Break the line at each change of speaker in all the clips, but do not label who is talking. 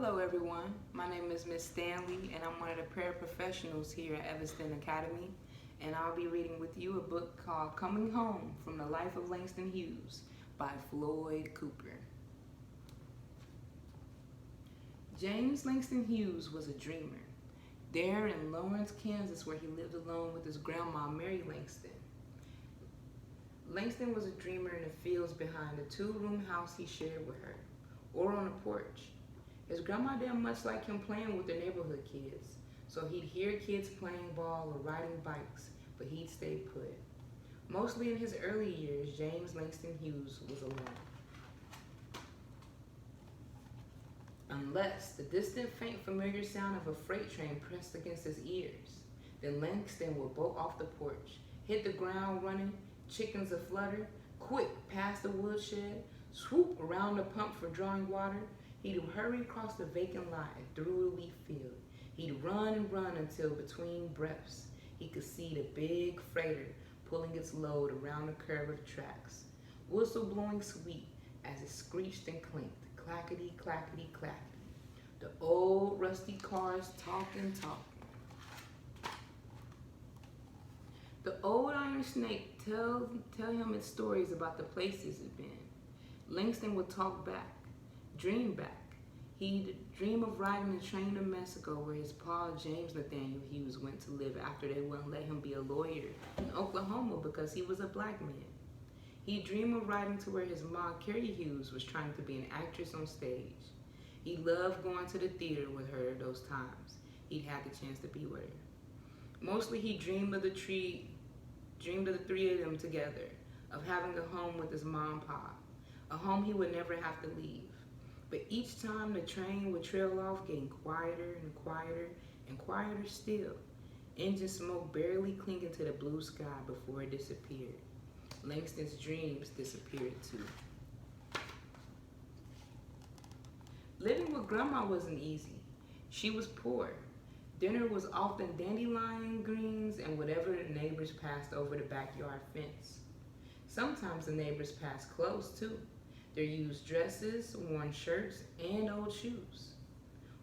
Hello everyone, my name is Miss Stanley and I'm one of the paraprofessionals here at Evanston Academy, and I'll be reading with you a book called Coming Home from the Life of Langston Hughes by Floyd Cooper. James Langston Hughes was a dreamer. There in Lawrence, Kansas, where he lived alone with his grandma, Mary Langston. Langston was a dreamer in the fields behind the two-room house he shared with her, or on a porch. His grandma didn't much like him playing with the neighborhood kids, so he'd hear kids playing ball or riding bikes, but he'd stay put. Mostly in his early years, James Langston Hughes was alone. Unless the distant, faint, familiar sound of a freight train pressed against his ears, then Langston would bolt off the porch, hit the ground running, chickens aflutter, quick past the woodshed, swoop around the pump for drawing water. He'd hurry across the vacant lot and through the wheat field. He'd run and run until between breaths he could see the big freighter pulling its load around the curve of the tracks, whistle blowing sweet as it screeched and clinked, clackety, clackety, clackety. The old rusty cars talking. The old iron snake tell him its stories about the places he'd been. Langston would talk back, dream back. He'd dream of riding the train to Mexico where his pa, James Nathaniel Hughes, went to live after they wouldn't let him be a lawyer in Oklahoma because he was a black man. He'd dream of riding to where his ma, Carrie Hughes, was trying to be an actress on stage. He loved going to the theater with her those times he'd had the chance to be with her. Mostly he dreamed of the three of them together, of having a home with his mom and pa, a home he would never have to leave. But each time the train would trail off, getting quieter and quieter and quieter still, engine smoke barely clinging to the blue sky before it disappeared. Langston's dreams disappeared too. Living with grandma wasn't easy. She was poor. Dinner was often dandelion greens and whatever the neighbors passed over the backyard fence. Sometimes the neighbors passed clothes too. Their used dresses, worn shirts, and old shoes.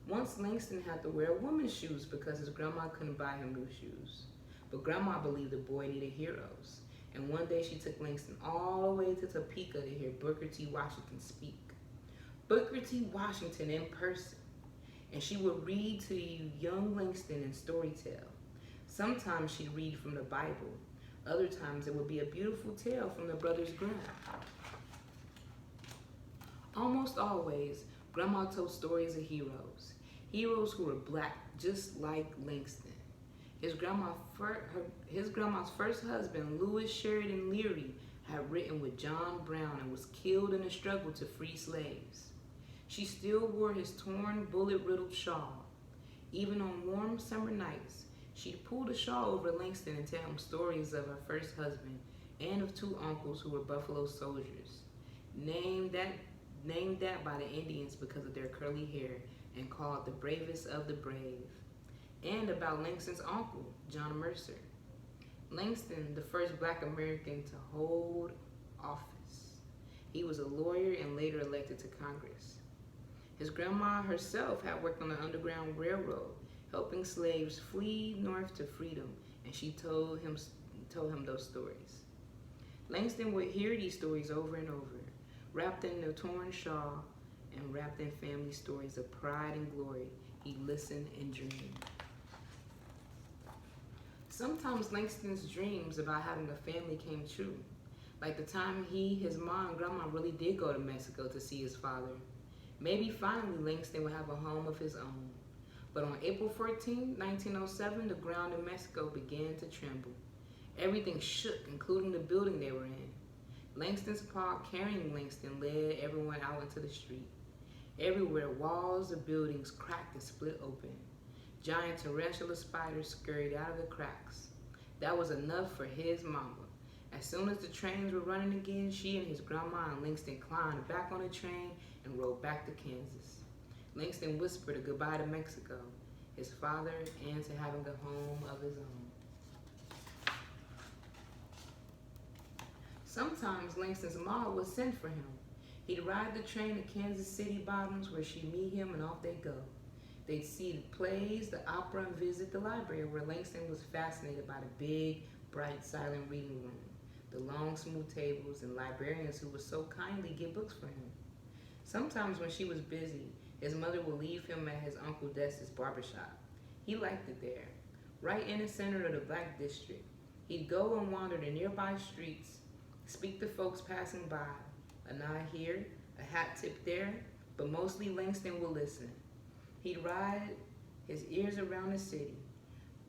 Once Langston had to wear women's shoes because his grandma couldn't buy him new shoes. But grandma believed the boy needed heroes. And one day she took Langston all the way to Topeka to hear Booker T. Washington speak. Booker T. Washington in person. And she would read to you young Langston in storytell. Sometimes she'd read from the Bible. Other times it would be a beautiful tale from the Brothers Grimm. Almost always, grandma told stories of heroes. Heroes who were black, just like Langston. His grandma's first husband, Lewis Sheridan Leary, had written with John Brown and was killed in a struggle to free slaves. She still wore his torn, bullet-riddled shawl. Even on warm summer nights, she'd pull the shawl over Langston and tell him stories of her first husband and of two uncles who were Buffalo soldiers, named that by the Indians because of their curly hair and called the bravest of the brave, and about Langston's uncle, John Mercer. Langston, the first black American to hold office. He was a lawyer and later elected to Congress. His grandma herself had worked on the Underground Railroad, helping slaves flee north to freedom, and she told him those stories. Langston would hear these stories over and over, wrapped in the torn shawl and wrapped in family stories of pride and glory. He'd listen and dream. Sometimes Langston's dreams about having a family came true, like the time he, his mom, and grandma really did go to Mexico to see his father. Maybe finally Langston would have a home of his own. But on April 14, 1907, the ground in Mexico began to tremble. Everything shook, including the building they were in. Langston's pa, carrying Langston, led everyone out into the street. Everywhere, walls of buildings cracked and split open. Giant tarantula spiders scurried out of the cracks. That was enough for his mama. As soon as the trains were running again, she and his grandma and Langston climbed back on the train and rode back to Kansas. Langston whispered a goodbye to Mexico, his father, and to having a home of his own. Sometimes Langston's mom would send for him. He'd ride the train to Kansas City Bottoms where she'd meet him and off they'd go. They'd see the plays, the opera, and visit the library where Langston was fascinated by the big, bright, silent reading room, the long, smooth tables, and librarians who would so kindly get books for him. Sometimes when she was busy, his mother would leave him at his Uncle Des's barbershop. He liked it there, right in the center of the Black District. He'd go and wander the nearby streets, speak to folks passing by, a nod here, a hat tip there, but mostly Langston would listen. He'd ride his ears around the city,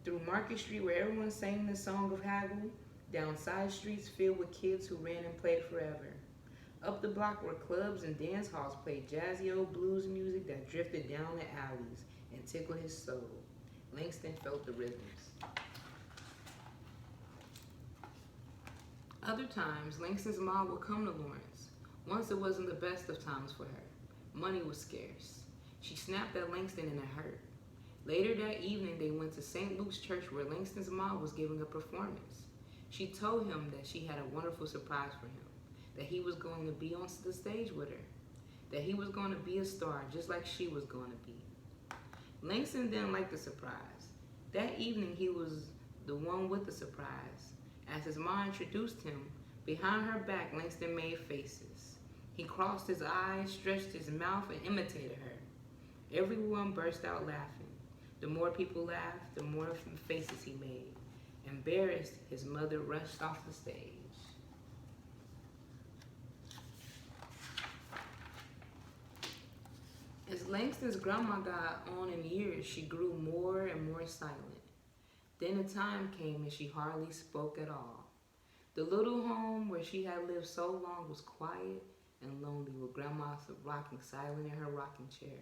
through Market Street where everyone sang the song of Haggle, down side streets filled with kids who ran and played forever, up the block where clubs and dance halls played jazzy old blues music that drifted down the alleys and tickled his soul. Langston felt the rhythms. Other times, Langston's mom would come to Lawrence. Once it wasn't the best of times for her. Money was scarce. She snapped at Langston in a hurt. Later that evening, they went to St. Luke's Church where Langston's mom was giving a performance. She told him that she had a wonderful surprise for him, that he was going to be on the stage with her, that he was going to be a star just like she was going to be. Langston didn't like the surprise. That evening, he was the one with the surprise. As his mom introduced him, behind her back, Langston made faces. He crossed his eyes, stretched his mouth, and imitated her. Everyone burst out laughing. The more people laughed, the more faces he made. Embarrassed, his mother rushed off the stage. As Langston's grandma got on in years, she grew more and more silent. Then a time came and she hardly spoke at all. The little home where she had lived so long was quiet and lonely, with Grandma rocking silent in her rocking chair.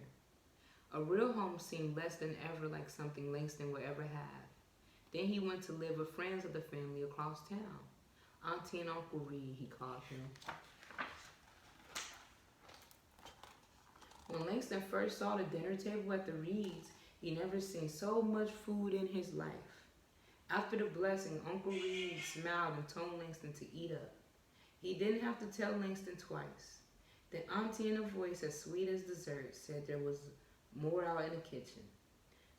A real home seemed less than ever like something Langston would ever have. Then he went to live with friends of the family across town. Auntie and Uncle Reed, he called them. When Langston first saw the dinner table at the Reeds, he never seen so much food in his life. After the blessing, Uncle Reed smiled and told Langston to eat up. He didn't have to tell Langston twice. Then Auntie, in a voice as sweet as dessert, said there was more out in the kitchen.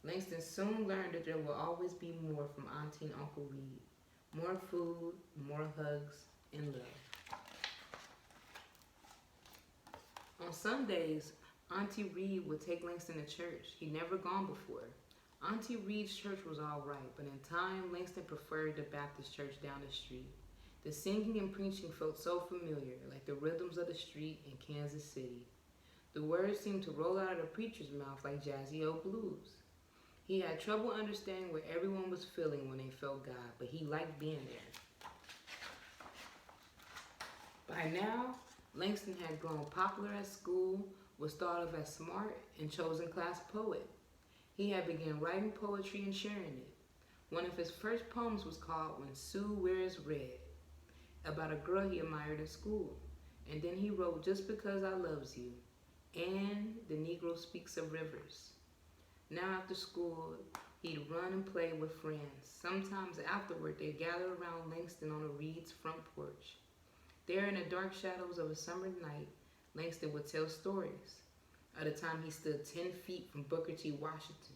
Langston soon learned that there will always be more from Auntie and Uncle Reed. More food, more hugs, and love. On Sundays, Auntie Reed would take Langston to church. He'd never gone before. Auntie Reed's church was all right, but in time, Langston preferred the Baptist church down the street. The singing and preaching felt so familiar, like the rhythms of the street in Kansas City. The words seemed to roll out of the preacher's mouth like jazzy old blues. He had trouble understanding what everyone was feeling when they felt God, but he liked being there. By now, Langston had grown popular at school, was thought of as smart, and chosen class poet. He had begun writing poetry and sharing it. One of his first poems was called When Sue Wears Red, about a girl he admired in school. And then he wrote Just Because I Loves You, and The Negro Speaks of Rivers. Now after school, he'd run and play with friends. Sometimes afterward, they'd gather around Langston on a Reed's front porch. There in the dark shadows of a summer night, Langston would tell stories. Of the time he stood 10 feet from Booker T. Washington.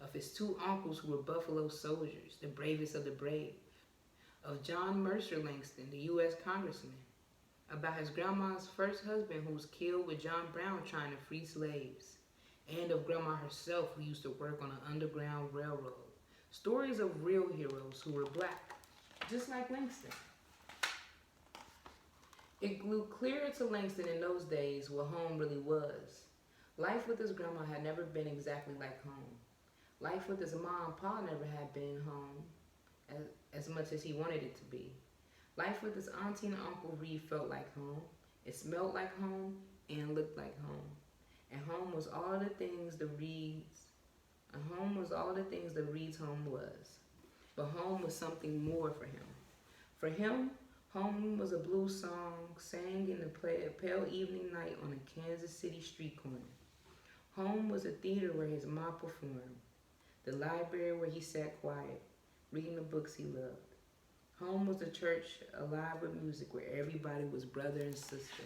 Of his two uncles who were Buffalo soldiers, the bravest of the brave. Of John Mercer Langston, the U.S. Congressman. About his grandma's first husband who was killed with John Brown trying to free slaves. And of Grandma herself who used to work on an underground railroad. Stories of real heroes who were black, just like Langston. It grew clearer to Langston in those days what home really was. Life with his grandma had never been exactly like home. Life with his mom and pa never had been home as much as he wanted it to be. Life with his auntie and Uncle Reed felt like home. It smelled like home and looked like home. And home was all the things the Reeds' home was. But home was something more for him. For him, home was a blues song sang in the pale evening night on a Kansas City street corner. Home was a theater where his mom performed. The library where he sat quiet, reading the books he loved. Home was a church alive with music where everybody was brother and sister.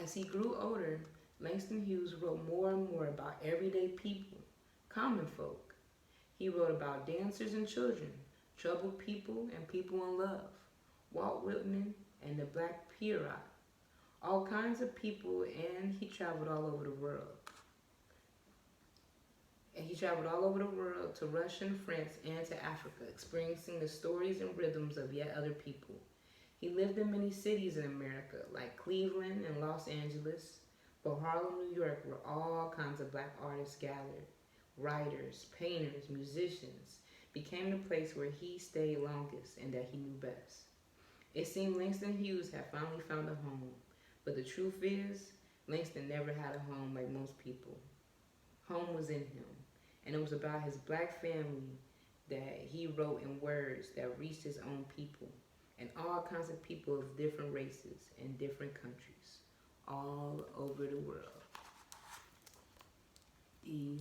As he grew older, Langston Hughes wrote more and more about everyday people, common folk. He wrote about dancers and children, troubled people and people in love, Walt Whitman and the Black Pierrot, all kinds of people, and he traveled all over the world. He traveled all over the world to Russia and France and to Africa, experiencing the stories and rhythms of yet other people. He lived in many cities in America, like Cleveland and Los Angeles, but Harlem, New York, where all kinds of black artists gathered. Writers, painters, musicians became the place where he stayed longest and that he knew best. It seemed Langston Hughes had finally found a home, but the truth is, Langston never had a home like most people. Home was in him, and it was about his black family that he wrote in words that reached his own people, and all kinds of people of different races and different countries, all over the world. The